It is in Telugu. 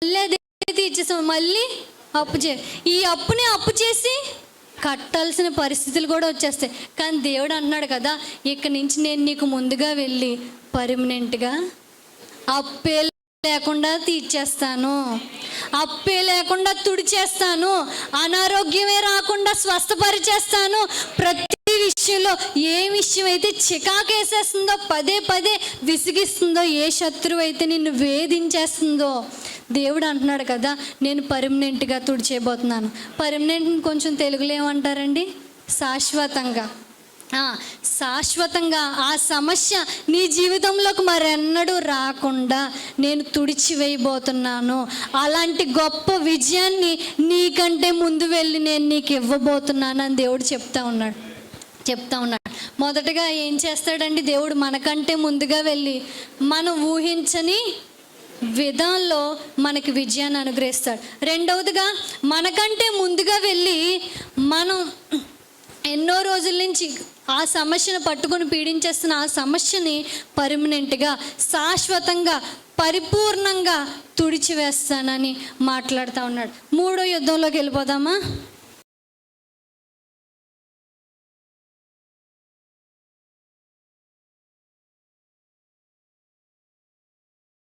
మళ్ళీ అదే తీర్చేసాం, మళ్ళీ ఈ అప్పుని అప్పు చేసి కట్టాల్సిన పరిస్థితులు కూడా వచ్చేస్తాయి. కానీ దేవుడు అన్నాడు కదా, ఇక్కడి నుంచి నేను నీకు ముందుగా వెళ్ళి పర్మనెంట్గా అప్పే లేకుండా తీర్చేస్తాను, అప్పే లేకుండా తుడిచేస్తాను, అనారోగ్యమే రాకుండా స్వస్థపరిచేస్తాను. ప్రతి విషయంలో ఏ విషయం అయితే చికాకేసేస్తుందో, పదే పదే విసిగిస్తుందో, ఏ శత్రువు అయితే నిన్ను వేధించేస్తుందో, దేవుడు అంటున్నాడు కదా, నేను పర్మనెంట్గా తుడిచేయబోతున్నాను. పర్మనెంట్ని కొంచెం తెలుగులో ఏమంటారండి? శాశ్వతంగా. శాశ్వతంగా ఆ సమస్య నీ జీవితంలోకి మరెన్నడూ రాకుండా నేను తుడిచివేయబోతున్నాను. అలాంటి గొప్ప విజయాన్ని నీకంటే ముందు వెళ్ళి నేను నీకు ఇవ్వబోతున్నాను అని దేవుడు చెప్తా ఉన్నాడు. మొదటగా ఏం చేస్తాడండి దేవుడు? మనకంటే ముందుగా వెళ్ళి మనం ఊహించని విధానంలో మనకి విజయాన్ని అనుగ్రహిస్తాడు. రెండవదిగా, మనకంటే ముందుగా వెళ్ళి మనం ఎన్నో రోజుల నుంచి ఆ సమస్యను పట్టుకొని పీడించేస్తున్న ఆ సమస్యని పర్మనెంట్గా, శాశ్వతంగా, పరిపూర్ణంగా తుడిచివేస్తానని మాట్లాడుతూ ఉన్నాడు. 3వ యుద్ధంలోకి వెళ్ళిపోదామా?